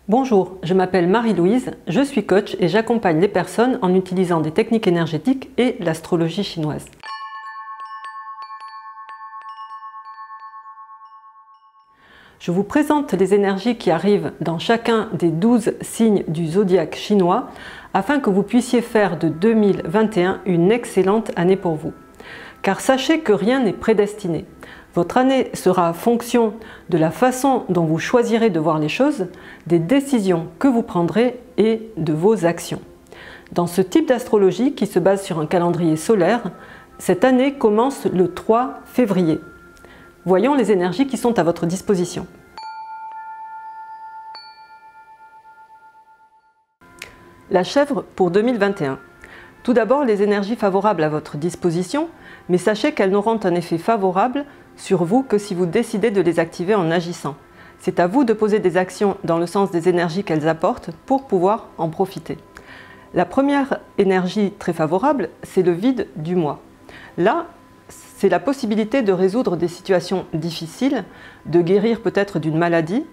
Bonjour, je m'appelle Marie-Louise, je suis coach et j'accompagne les personnes en utilisant des techniques énergétiques et l'astrologie chinoise. Je vous présente les énergies qui arrivent dans chacun des 12 signes du zodiaque chinois afin que vous puissiez faire de 2021 une excellente année pour vous. Car sachez que rien n'est prédestiné. Votre année sera en fonction de la façon dont vous choisirez de voir les choses, des décisions que vous prendrez et de vos actions. Dans ce type d'astrologie qui se base sur un calendrier solaire, cette année commence le 3 février. Voyons les énergies qui sont à votre disposition. La chèvre pour 2021. Tout d'abord, les énergies favorables à votre disposition, mais sachez qu'elles n'auront un effet favorable sur vous que si vous décidez de les activer en agissant. C'est à vous de poser des actions dans le sens des énergies qu'elles apportent pour pouvoir en profiter. La première énergie très favorable, c'est le vide du mois. Là, c'est la possibilité de résoudre des situations difficiles, de guérir peut-être d'une maladie.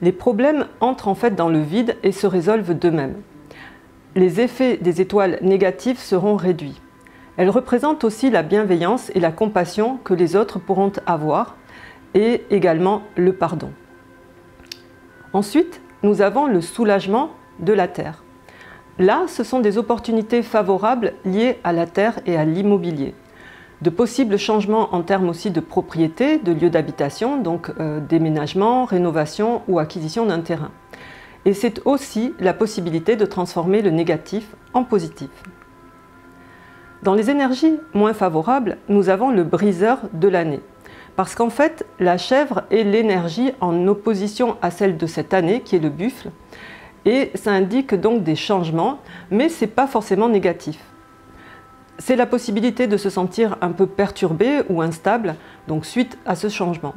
Les problèmes entrent en fait dans le vide et se résolvent d'eux-mêmes. Les effets des étoiles négatives seront réduits. Elles représentent aussi la bienveillance et la compassion que les autres pourront avoir et également le pardon. Ensuite, nous avons le soulagement de la terre. Là, ce sont des opportunités favorables liées à la terre et à l'immobilier. De possibles changements en termes aussi de propriété, de lieu d'habitation, donc déménagement, rénovation ou acquisition d'un terrain. Et c'est aussi la possibilité de transformer le négatif en positif. Dans les énergies moins favorables, nous avons le briseur de l'année. Parce qu'en fait, la chèvre est l'énergie en opposition à celle de cette année, qui est le buffle. Et ça indique donc des changements, mais ce n'est pas forcément négatif. C'est la possibilité de se sentir un peu perturbé ou instable, donc suite à ce changement.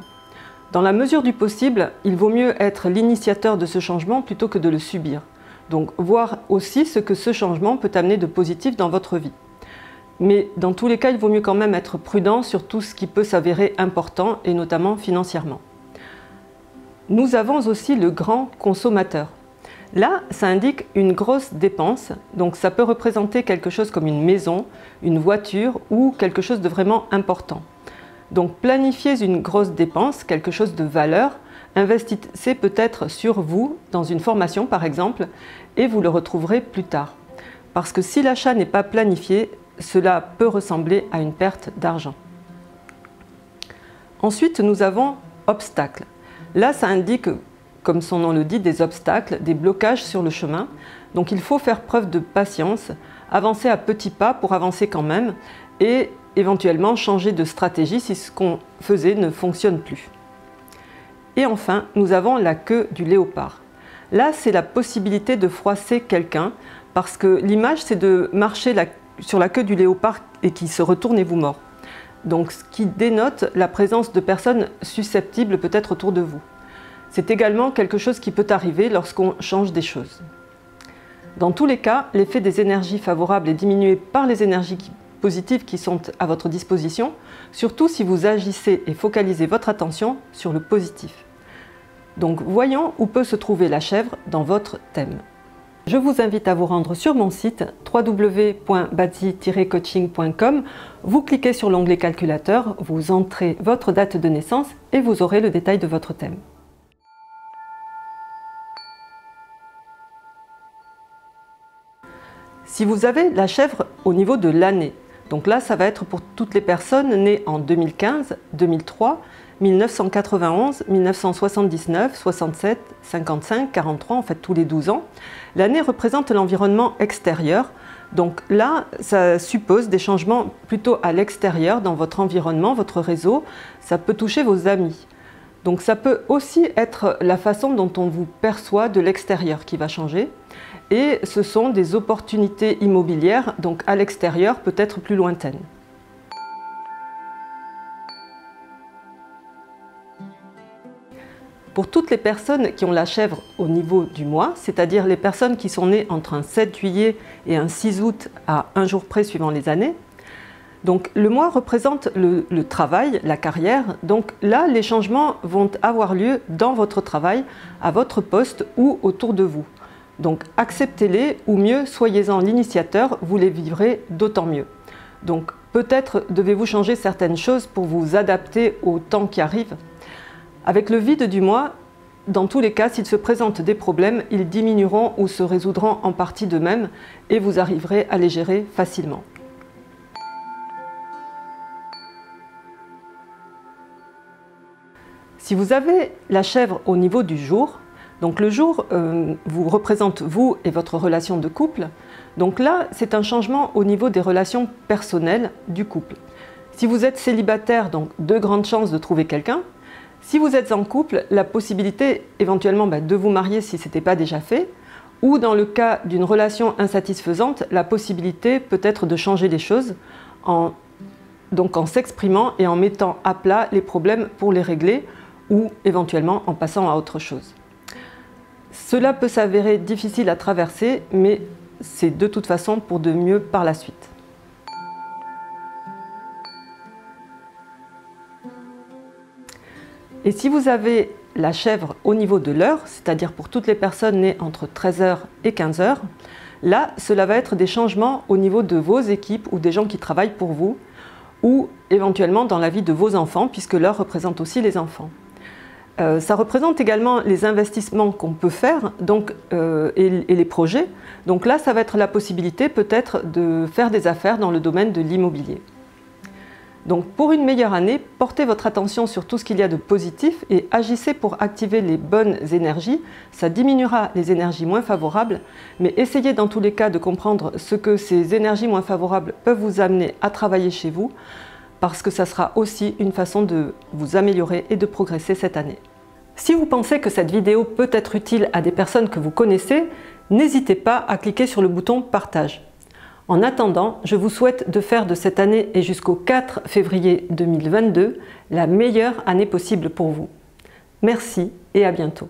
Dans la mesure du possible, il vaut mieux être l'initiateur de ce changement plutôt que de le subir. Donc voir aussi ce que ce changement peut amener de positif dans votre vie. Mais dans tous les cas, il vaut mieux quand même être prudent sur tout ce qui peut s'avérer important et notamment financièrement. Nous avons aussi le grand consommateur. Là, ça indique une grosse dépense, donc ça peut représenter quelque chose comme une maison, une voiture ou quelque chose de vraiment important. Donc planifiez une grosse dépense, quelque chose de valeur, investissez peut-être sur vous, dans une formation par exemple, et vous le retrouverez plus tard. Parce que si l'achat n'est pas planifié, cela peut ressembler à une perte d'argent. Ensuite, nous avons obstacles. Là, ça indique, comme son nom le dit, des obstacles, des blocages sur le chemin. Donc il faut faire preuve de patience, avancer à petits pas pour avancer quand même, et éventuellement changer de stratégie si ce qu'on faisait ne fonctionne plus. Et enfin, nous avons la queue du léopard. Là, c'est la possibilité de froisser quelqu'un, parce que l'image, c'est de marcher sur la queue du léopard et qui se retourne et vous mord. Donc, ce qui dénote la présence de personnes susceptibles peut-être autour de vous. C'est également quelque chose qui peut arriver lorsqu'on change des choses. Dans tous les cas, l'effet des énergies favorables est diminué par les énergies positives qui sont à votre disposition, surtout si vous agissez et focalisez votre attention sur le positif. Donc, voyons où peut se trouver la chèvre dans votre thème. Je vous invite à vous rendre sur mon site www.bazi-coaching.com. Vous cliquez sur l'onglet calculateur, vous entrez votre date de naissance et vous aurez le détail de votre thème. Si vous avez la chèvre au niveau de l'année, donc là ça va être pour toutes les personnes nées en 2015, 2003, 1991, 1979, 67, 55, 43, en fait tous les 12 ans. L'année représente l'environnement extérieur. Donc là, ça suppose des changements plutôt à l'extérieur, dans votre environnement, votre réseau. Ça peut toucher vos amis. Donc ça peut aussi être la façon dont on vous perçoit de l'extérieur qui va changer. Et ce sont des opportunités immobilières, donc à l'extérieur, peut-être plus lointaines. Pour toutes les personnes qui ont la chèvre au niveau du mois, c'est-à-dire les personnes qui sont nées entre un 7 juillet et un 6 août à un jour près suivant les années, Donc le mois représente le travail, la carrière. Donc là, les changements vont avoir lieu dans votre travail, à votre poste ou autour de vous. Donc acceptez-les ou mieux, soyez-en l'initiateur, vous les vivrez d'autant mieux. Donc peut-être devez-vous changer certaines choses pour vous adapter au temps qui arrive. Avec le vide du mois, dans tous les cas, s'il se présente des problèmes, ils diminueront ou se résoudront en partie d'eux-mêmes et vous arriverez à les gérer facilement. Si vous avez la chèvre au niveau du jour, donc le jour vous représente vous et votre relation de couple, donc là c'est un changement au niveau des relations personnelles du couple. Si vous êtes célibataire, donc de grandes chances de trouver quelqu'un. Si vous êtes en couple, la possibilité éventuellement de vous marier si ce n'était pas déjà fait, ou dans le cas d'une relation insatisfaisante, la possibilité peut-être de changer les choses en s'exprimant et en mettant à plat les problèmes pour les régler, ou éventuellement en passant à autre chose. Cela peut s'avérer difficile à traverser, mais c'est de toute façon pour de mieux par la suite. Et si vous avez la chèvre au niveau de l'heure, c'est-à-dire pour toutes les personnes nées entre 13h et 15h, là, cela va être des changements au niveau de vos équipes ou des gens qui travaillent pour vous, ou éventuellement dans la vie de vos enfants, puisque l'heure représente aussi les enfants. Ça représente également les investissements qu'on peut faire et les projets. Donc là, ça va être la possibilité peut-être de faire des affaires dans le domaine de l'immobilier. Donc pour une meilleure année, portez votre attention sur tout ce qu'il y a de positif et agissez pour activer les bonnes énergies. Ça diminuera les énergies moins favorables, mais essayez dans tous les cas de comprendre ce que ces énergies moins favorables peuvent vous amener à travailler chez vous, parce que ça sera aussi une façon de vous améliorer et de progresser cette année. Si vous pensez que cette vidéo peut être utile à des personnes que vous connaissez, n'hésitez pas à cliquer sur le bouton partage. En attendant, je vous souhaite de faire de cette année et jusqu'au 4 février 2022 la meilleure année possible pour vous. Merci et à bientôt.